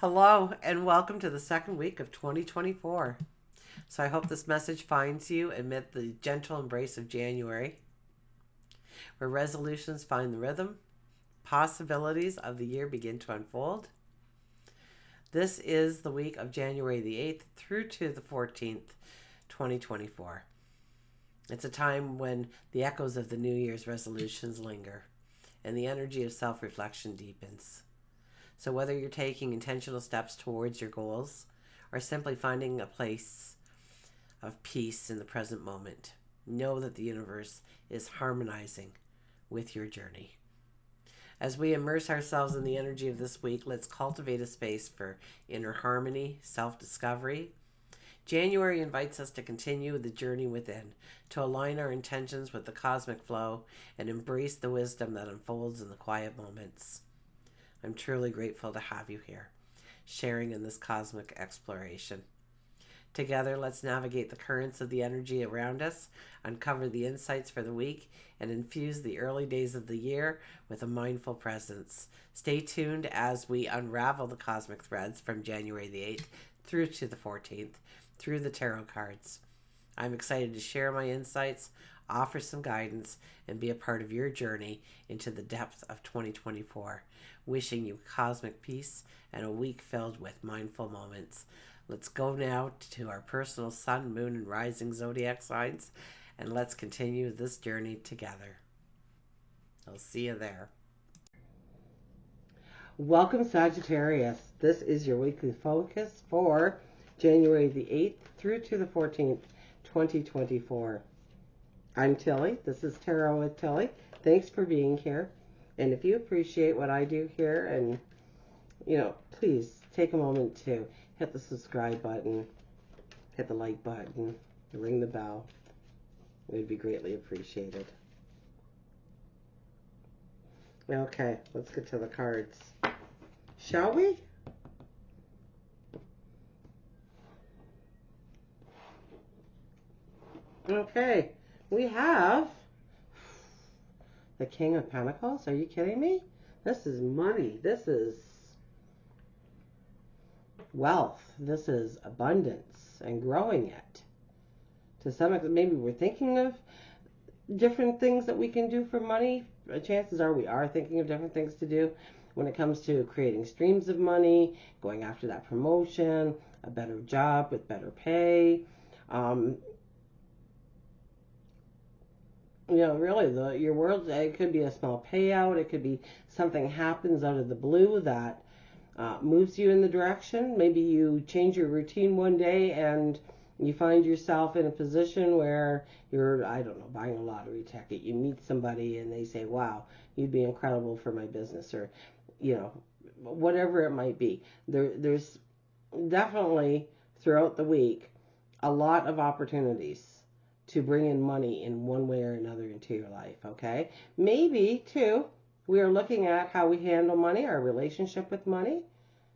Hello, and welcome to the second week of 2024. So, I hope this message finds you amid the gentle embrace of January, where resolutions find the rhythm, possibilities of the year begin to unfold. This is the week of January the 8th through to the 14th, 2024. It's a time when the echoes of the New Year's resolutions linger and the energy of self reflection deepens. So, whether you're taking intentional steps towards your goals or simply finding a place of peace in the present moment, know that the universe is harmonizing with your journey. As we immerse ourselves in the energy of this week, let's cultivate a space for inner harmony, self discovery. January invites us to continue the journey within, to align our intentions with the cosmic flow and embrace the wisdom that unfolds in the quiet moments. I'm truly grateful to have you here, sharing in this cosmic exploration. Together, let's navigate the currents of the energy around us, uncover the insights for the week, and infuse the early days of the year with a mindful presence. Stay tuned as we unravel the cosmic threads from January the 8th through to the 14th through the tarot cards. I'm excited to share my insights, offer some guidance, and be a part of your journey into the depth of 2024. Wishing you cosmic peace and a week filled with mindful moments. Let's go now to our personal sun, moon, and rising zodiac signs, and let's continue this journey together. I'll see you there. Welcome, Sagittarius. This is your weekly focus for January the 8th through to the 14th, 2024. I'm Tilly. This is Tarot with Tilly. Thanks for being here. And if you appreciate what I do here, and, please take a moment to hit the subscribe button, hit the like button, ring the bell. It would be greatly appreciated. Okay, let's get to the cards. Shall we? Okay, we have the King of Pentacles. Are you kidding me? This is money. This is wealth. This is abundance and growing it. To some extent, maybe we're thinking of different things that we can do for money. Chances are we are thinking of different things to do when it comes to creating streams of money, going after that promotion, a better job with better pay. Really, your world, it could be a small payout. It could be something happens out of the blue that moves you in the direction. Maybe you change your routine one day and you find yourself in a position where you're, I don't know, buying a lottery ticket. You meet somebody and they say, wow, you'd be incredible for my business, or, whatever it might be. There's definitely throughout the week a lot of opportunities to bring in money in one way or another into your life, okay? Maybe, too, we are looking at how we handle money, our relationship with money.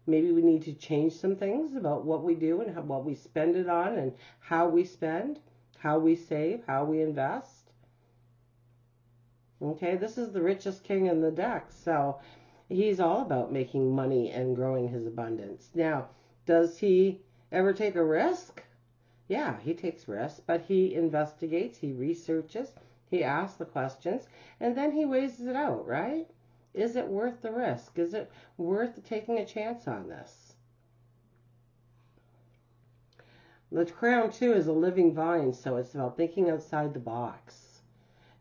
Maybe we need to change some things about what we do and what we spend it on, and how we spend, how we save, how we invest. Okay, this is the richest king in the deck, so he's all about making money and growing his abundance. Now, does he ever take a risk? Yeah, he takes risks, but he investigates, he researches, he asks the questions, and then he weighs it out, right? Is it worth the risk? Is it worth taking a chance on this? The crown, too, is a living vine, so it's about thinking outside the box.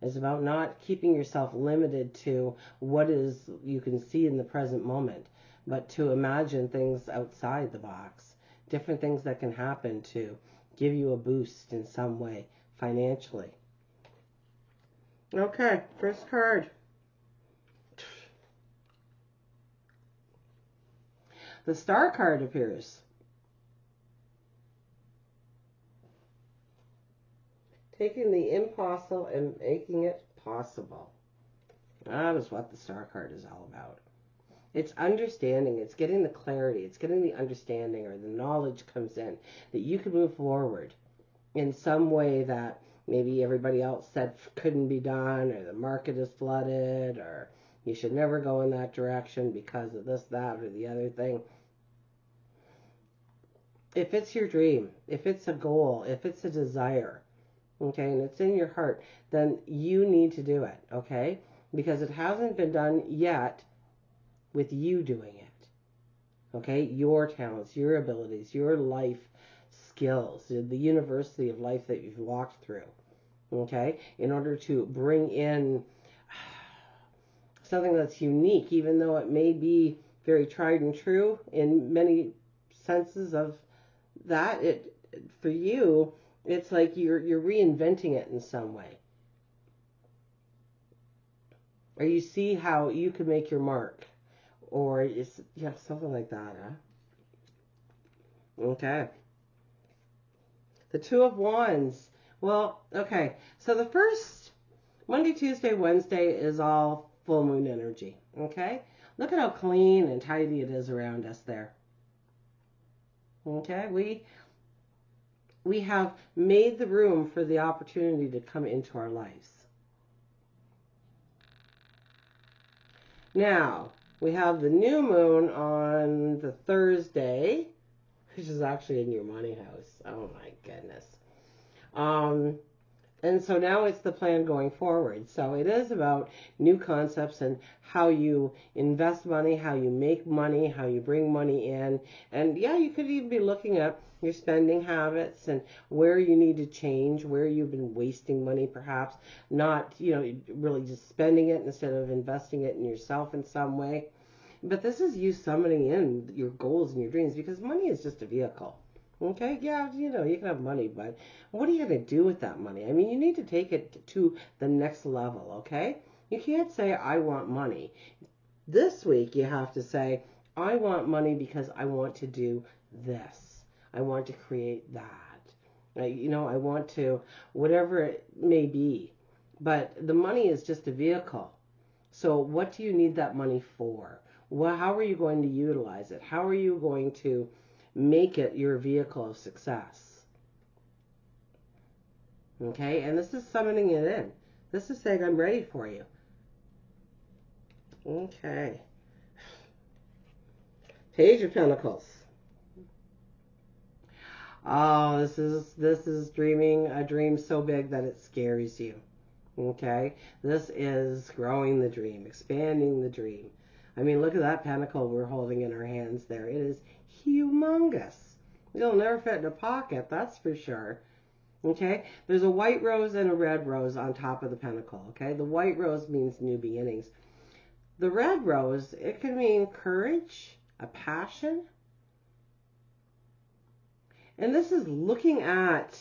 It's about not keeping yourself limited to what is you can see in the present moment, but to imagine things outside the box, different things that can happen to give you a boost in some way financially. Okay, first card. The Star card appears. Taking the impossible and making it possible. That is what the Star card is all about. It's understanding, it's getting the clarity, it's getting the understanding, or the knowledge comes in that you can move forward in some way that maybe everybody else said couldn't be done, or the market is flooded, or you should never go in that direction because of this, that, or the other thing. if it's your dream, if it's a goal, if it's a desire, okay, and it's in your heart, then you need to do it, okay? Because it hasn't been done yet with you doing it, okay? Your talents, your abilities, your life skills, the university of life that you've walked through, okay? In order to bring in something that's unique, even though it may be very tried and true in many senses of that, it for you, it's like you're reinventing it in some way. Or you see how you can make your mark. Or it's, yeah, something like that, huh? Okay. The Two of Wands. Well, okay. So the first Monday, Tuesday, Wednesday is all full moon energy. Okay? Look at how clean and tidy it is around us there. Okay? We have made the room for the opportunity to come into our lives. Now, we have the new moon on the Thursday, which is actually in your money house. Oh my goodness. And so now it's the plan going forward. So it is about new concepts and how you invest money, how you make money, how you bring money in. And yeah, you could even be looking at your spending habits and where you need to change, where you've been wasting money perhaps, not, really just spending it instead of investing it in yourself in some way. But this is you summoning in your goals and your dreams, because money is just a vehicle. Okay, yeah, you can have money, but what are you going to do with that money? I mean, you need to take it to the next level, okay? You can't say, I want money. This week, you have to say, I want money because I want to do this. I want to create that. I want to, whatever it may be. But the money is just a vehicle. So what do you need that money for? Well, how are you going to utilize it? How are you going to make it your vehicle of success? Okay, and this is summoning it in. This is saying, I'm ready for you. Okay. Page of Pentacles. Oh, this is dreaming a dream so big that it scares you. Okay? This is growing the dream, expanding the dream. I mean, look at that pentacle we're holding in our hands there. It is humongous. It'll never fit in a pocket, that's for sure. Okay? There's a white rose and a red rose on top of the pentacle. Okay? The white rose means new beginnings. The red rose, it can mean courage, a passion. And this is looking at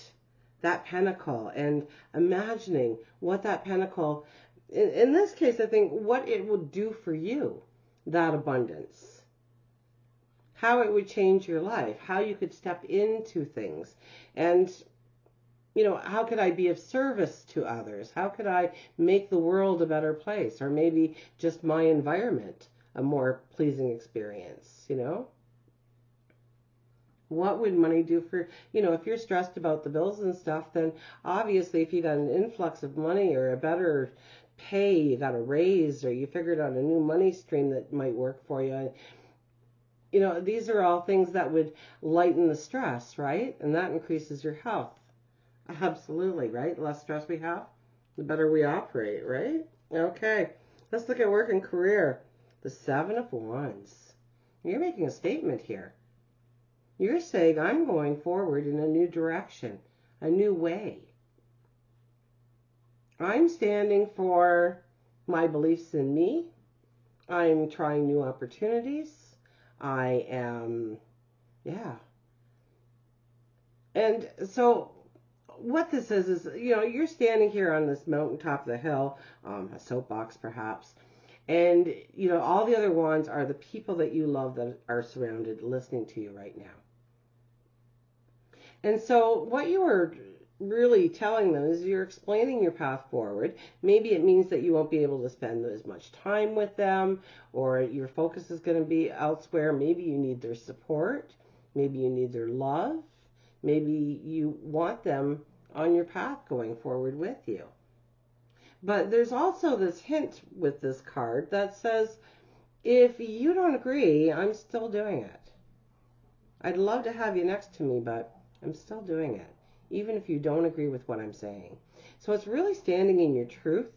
that pentacle and imagining what that pentacle, in this case, I think what it would do for you, that abundance. How it would change your life, how you could step into things. And, how could I be of service to others? How could I make the world a better place? Or maybe just my environment a more pleasing experience, What would money do for, if you're stressed about the bills and stuff, then obviously if you got an influx of money or a better pay, you got a raise, or you figured out a new money stream that might work for you, these are all things that would lighten the stress, right? And that increases your health. Absolutely, right? The less stress we have, the better we operate, right? Okay, let's look at work and career. The Seven of Wands. You're making a statement here. You're saying, I'm going forward in a new direction, a new way. I'm standing for my beliefs in me. I'm trying new opportunities. I am, yeah. And so what this is, you're standing here on this mountaintop of the hill, a soapbox perhaps, and, all the other wands are the people that you love that are surrounded listening to you right now. And so what you are really telling them is you're explaining your path forward. Maybe it means that you won't be able to spend as much time with them, or your focus is going to be elsewhere. Maybe you need their support. Maybe you need their love. Maybe you want them on your path going forward with you. But there's also this hint with this card that says, if you don't agree, I'm still doing it. I'd love to have you next to me, but I'm still doing it, even if you don't agree with what I'm saying. So it's really standing in your truth.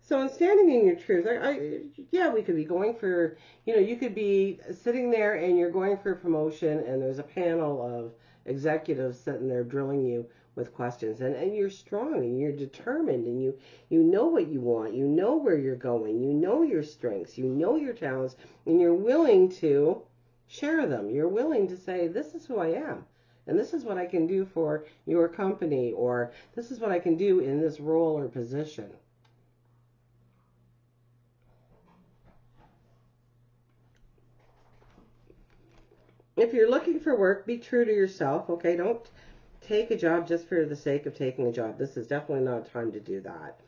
So in standing in your truth, yeah, we could be going for, you could be sitting there and you're going for a promotion and there's a panel of executives sitting there drilling you with questions, and you're strong and you're determined, and you know what you want, you know where you're going, you know your strengths, you know your talents, and you're willing to share them. You're willing to say, this is who I am. And this is what I can do for your company, or this is what I can do in this role or position. If you're looking for work, be true to yourself, okay? Don't take a job just for the sake of taking a job. This is definitely not a time to do that.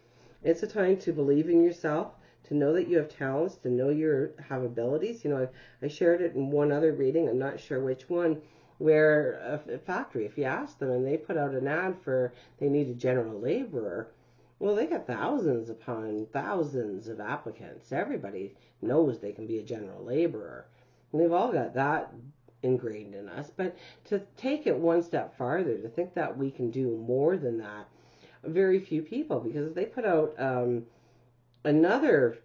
It's a time to believe in yourself, to know that you have talents, to know you have abilities. I shared it in one other reading, I'm not sure which one, where a factory, if you ask them and they put out an ad for they need a general laborer, well, they got thousands upon thousands of applicants. Everybody knows they can be a general laborer. And they've all got that ingrained in us. But to take it one step farther, to think that we can do more than that, very few people, because they put out another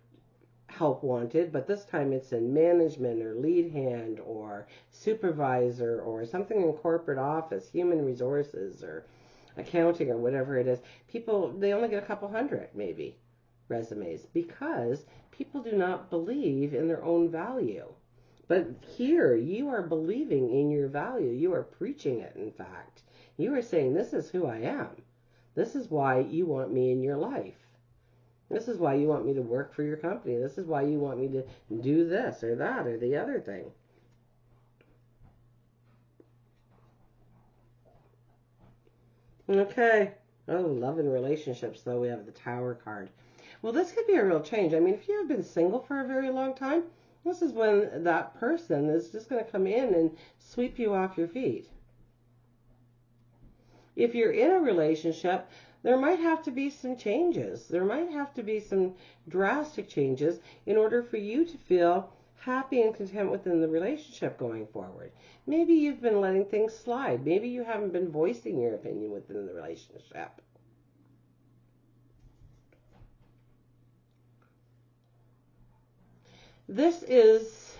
help wanted, but this time it's in management or lead hand or supervisor or something in corporate office, human resources or accounting or whatever it is. People, they only get a couple hundred maybe resumes because people do not believe in their own value. But here you are believing in your value. You are preaching it, in fact. You are saying, this is who I am. This is why you want me in your life. This is why you want me to work for your company. This is why you want me to do this or that or the other thing. Okay. Oh, love and relationships, though. We have the Tower card. Well, this could be a real change. I mean, if you have been single for a very long time, this is when that person is just going to come in and sweep you off your feet. If you're in a relationship, there might have to be some changes. There might have to be some drastic changes in order for you to feel happy and content within the relationship going forward. Maybe you've been letting things slide. Maybe you haven't been voicing your opinion within the relationship. This is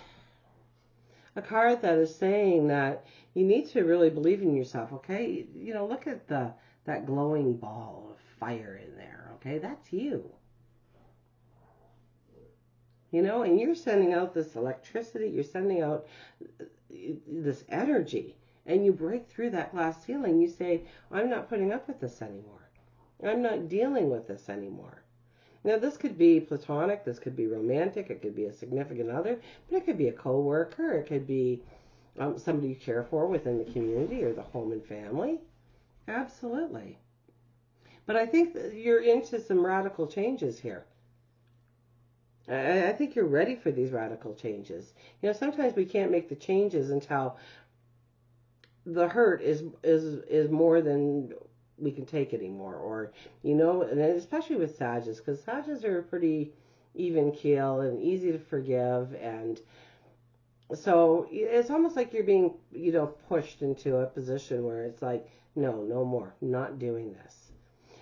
a card that is saying that you need to really believe in yourself, okay? Look at that glowing ball of fire in there, okay? That's you. And you're sending out this electricity, you're sending out this energy, and you break through that glass ceiling. You say, I'm not putting up with this anymore. I'm not dealing with this anymore. Now, this could be platonic, this could be romantic, it could be a significant other, but it could be a co-worker, it could be somebody you care for within the community or the home and family. Absolutely. But I think that you're into some radical changes here. I think you're ready for these radical changes. Sometimes we can't make the changes until the hurt is more than we can take anymore, or and especially with Sagittarius, because Sagittarius are pretty even keel and easy to forgive, and so it's almost like you're being pushed into a position where it's like, no more, not doing this.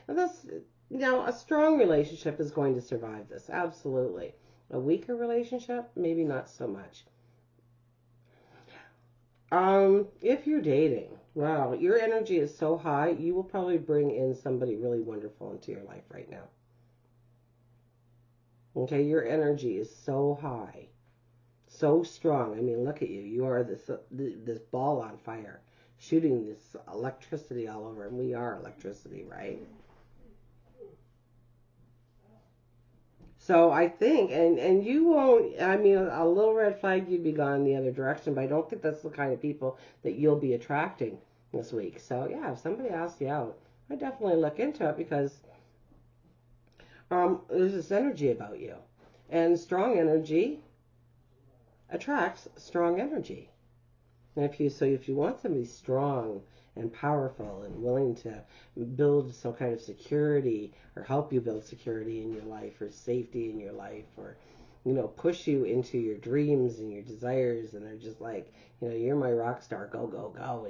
And a strong relationship is going to survive this, absolutely. A weaker relationship, maybe not so much. If you're dating, wow, your energy is so high, you will probably bring in somebody really wonderful into your life right now. Okay, your energy is so high, so strong. I mean, look at you. You are this ball on fire, shooting this electricity all over, and we are electricity, right? So I think, and you won't, I mean, a little red flag, you'd be gone the other direction, but I don't think that's the kind of people that you'll be attracting this week. So yeah, if somebody asks you out, I definitely look into it, because there's this energy about you. And strong energy attracts strong energy. And if you want somebody strong and powerful and willing to build some kind of security or help you build security in your life or safety in your life or push you into your dreams and your desires, and they're just like, you're my rock star, go, go, go,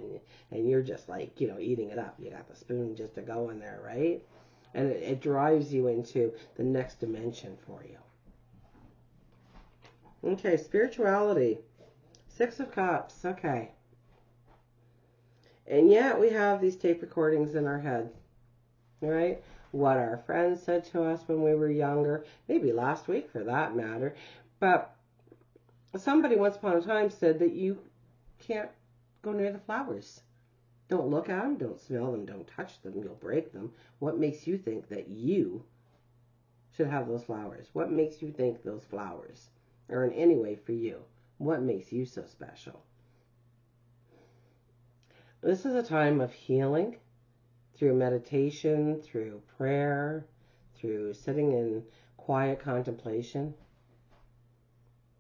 and you're just like, eating it up. You got the spoon just to go in there, right? And it drives you into the next dimension for you. Okay, spirituality. 6 of Cups, okay. And yet we have these tape recordings in our head, right? What our friends said to us when we were younger, maybe last week for that matter. But somebody once upon a time said that you can't go near the flowers. Don't look at them, don't smell them, don't touch them, you'll break them. What makes you think that you should have those flowers? What makes you think those flowers are in any way for you? What makes you so special? This is a time of healing through meditation, through prayer, through sitting in quiet contemplation.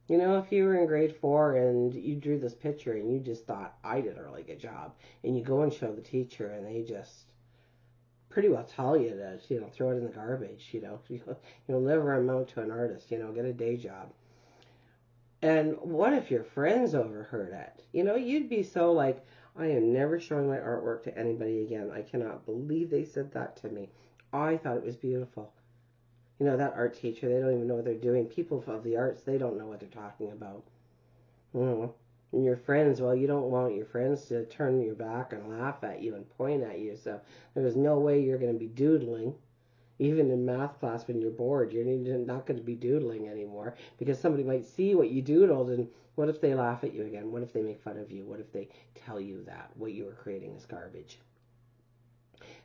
If you were in grade 4 and you drew this picture and you just thought, I did a really good job, and you go and show the teacher and they just pretty well tell you to, throw it in the garbage, never amount to an artist, get a day job. And what if your friends overheard it? You'd be so like, I am never showing my artwork to anybody again. I cannot believe they said that to me. I thought it was beautiful. That art teacher, they don't even know what they're doing. People of the arts, they don't know what they're talking about. And your friends, well, you don't want your friends to turn your back and laugh at you and point at you. So there's no way you're going to be doodling. Even in math class when you're bored, you're not going to be doodling anymore because somebody might see what you doodled, and what if they laugh at you again? What if they make fun of you? What if they tell you that what you were creating is garbage?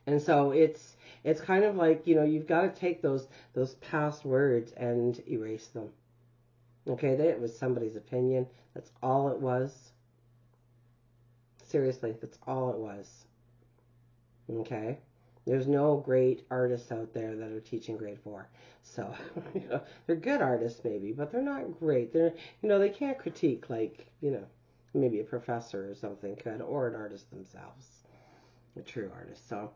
And so it's kind of like, you've got to take those past words and erase them. Okay, it was somebody's opinion. That's all it was. Seriously, that's all it was. Okay? There's no great artists out there that are teaching grade 4. So, they're good artists maybe, but they're not great. They're, they can't critique like, maybe a professor or something could, or an artist themselves, a true artist. So,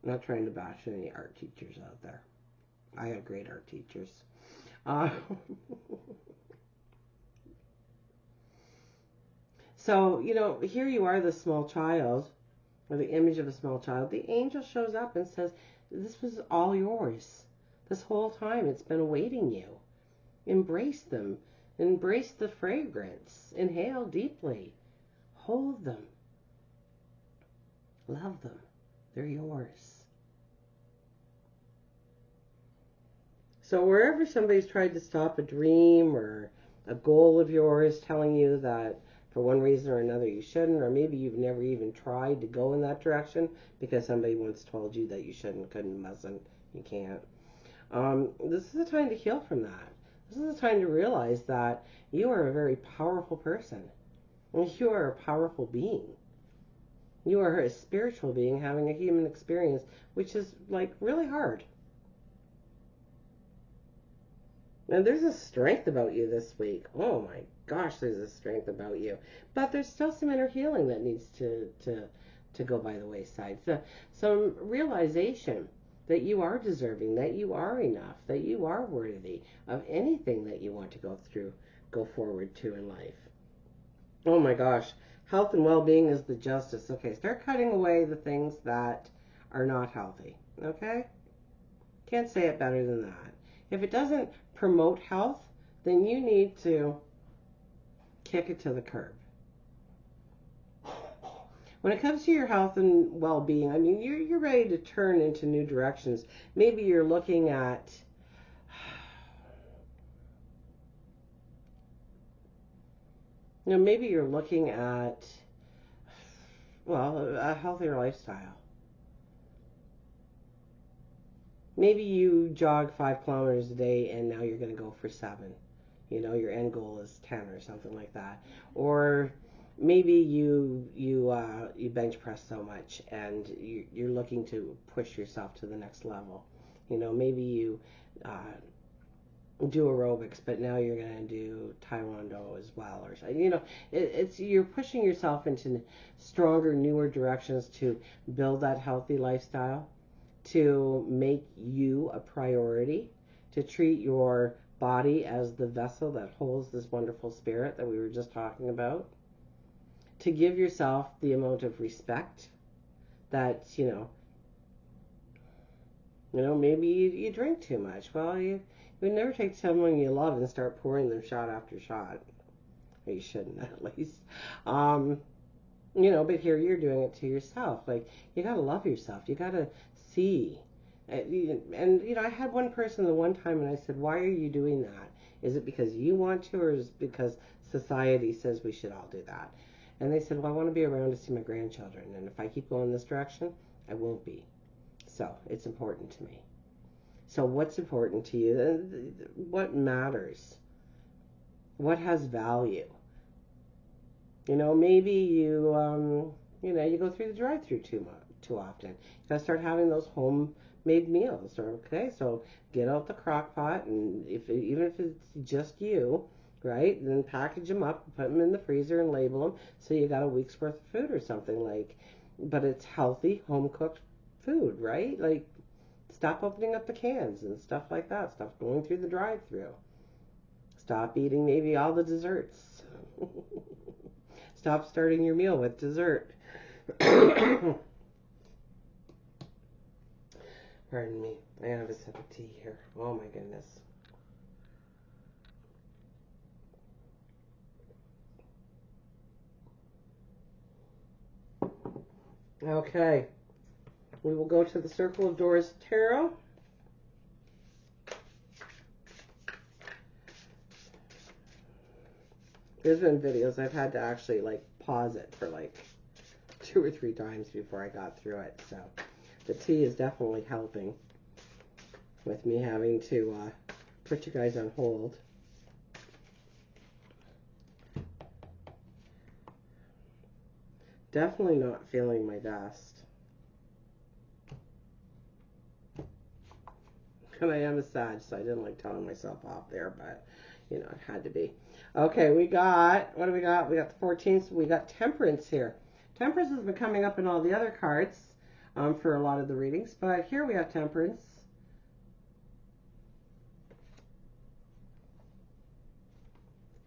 not trying to bash any art teachers out there. I have great art teachers. So, here you are, the small child, or the image of a small child. The angel shows up and says, this was all yours. This whole time it's been awaiting you. Embrace them. Embrace the fragrance. Inhale deeply. Hold them. Love them. They're yours. So wherever somebody's tried to stop a dream or a goal of yours, telling you that for one reason or another you shouldn't, or maybe you've never even tried to go in that direction because somebody once told you that you shouldn't, couldn't, mustn't, you can't. This is a time to heal from that. This is a time to realize that you are a very powerful person. You are a powerful being. You are a spiritual being having a human experience, which is like really hard. And there's a strength about you this week. Oh my gosh, there's a strength about you. But there's still some inner healing that needs to go by the wayside. So some realization that you are deserving, that you are enough, that you are worthy of anything that you want to go forward to in life. Oh my gosh, health and well-being is the justice. Okay, start cutting away the things that are not healthy. Okay? Can't say it better than that. If it doesn't promote health, then you need to kick it to the curb. When it comes to your health and well-being, I mean, you're ready to turn into new directions. Maybe you're looking at maybe you're looking at a healthier lifestyle. Maybe you jog 5 kilometers a day and now you're going to go for 7. Your end goal is 10 or something like that. Or maybe you bench press so much and you're looking to push yourself to the next level. Maybe you do aerobics, but now you're going to do Taekwondo as well, or you know, it's you're pushing yourself into stronger, newer directions to build that healthy lifestyle, to make you a priority, to treat your body as the vessel that holds this wonderful spirit that we were just talking about, to give yourself the amount of respect that maybe you drink too much. Well, you would never take someone you love and start pouring them shot after shot. Or you shouldn't, at least. But here you're doing it to yourself. Like, you gotta love yourself. You gotta see. And I had one person the one time, and I said, "Why are you doing that? Is it because you want to, or is it because society says we should all do that?" And they said, "Well, I want to be around to see my grandchildren, and if I keep going this direction, I won't be. So it's important to me." So what's important to you? What matters? What has value? Maybe you go through the drive-through too often. You gotta start having those homemade meals. Okay, so get out the crock pot, and even if it's just you, right? Then package them up, put them in the freezer, and label them so you got a week's worth of food or something like. But it's healthy, home cooked food, right? Like, stop opening up the cans and stuff like that. Stop going through the drive-through. Stop eating maybe all the desserts. Stop starting your meal with dessert. Pardon me. I have a sip of tea here. Oh my goodness. Okay. We will go to the Circle of Doors Tarot. There's been videos I've had to actually pause it for 2 or 3 times before I got through it. So the tea is definitely helping with me having to put you guys on hold. Definitely not feeling my best. And I am a Sag, so I didn't like telling myself off there, but it had to be. Okay, what do we got? We got the 14th, we got Temperance here. Temperance has been coming up in all the other cards for a lot of the readings, but here we have Temperance.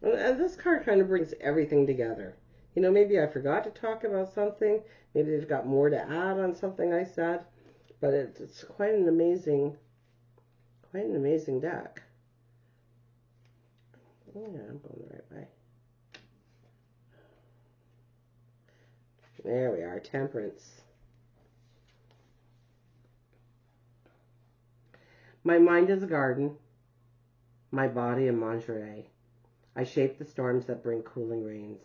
And this card kind of brings everything together. Maybe I forgot to talk about something. Maybe they've got more to add on something I said, but it's quite an amazing deck. Yeah, I'm going the right way. There we are, Temperance. My mind is a garden, my body a mangerie. I shape the storms that bring cooling rains.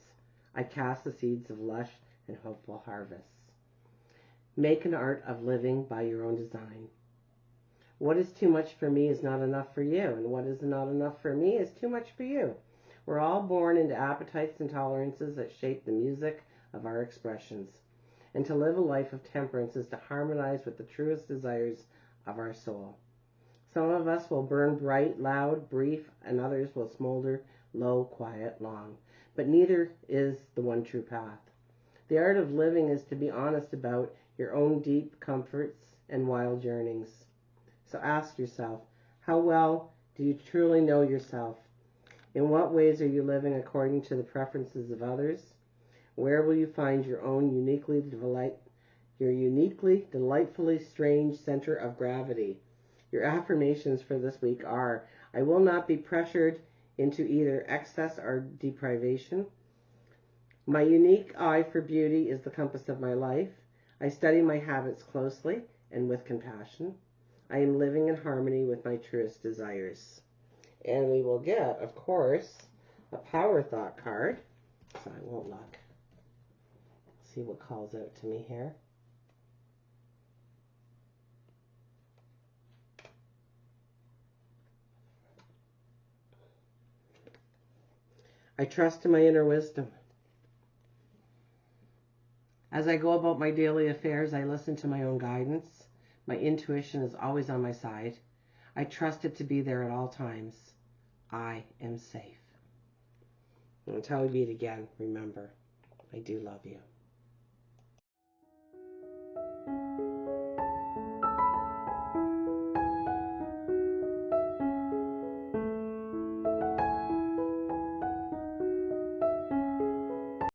I cast the seeds of lush and hopeful harvests. Make an art of living by your own design. What is too much for me is not enough for you, and what is not enough for me is too much for you. We're all born into appetites and tolerances that shape the music of our expressions. And to live a life of temperance is to harmonize with the truest desires of our soul. Some of us will burn bright, loud, brief, and others will smolder low, quiet, long. But neither is the one true path. The art of living is to be honest about your own deep comforts and wild yearnings. So ask yourself, how well do you truly know yourself? In what ways are you living according to the preferences of others? Where will you find your own uniquely delightfully strange center of gravity? Your affirmations for this week are, I will not be pressured into either excess or deprivation. My unique eye for beauty is the compass of my life. I study my habits closely and with compassion. I am living in harmony with my truest desires. And we will get, of course, a power thought card. So I won't look. See what calls out to me here. I trust in my inner wisdom. As I go about my daily affairs, I listen to my own guidance. My intuition is always on my side. I trust it to be there at all times. I am safe. And until we meet again, remember, I do love you.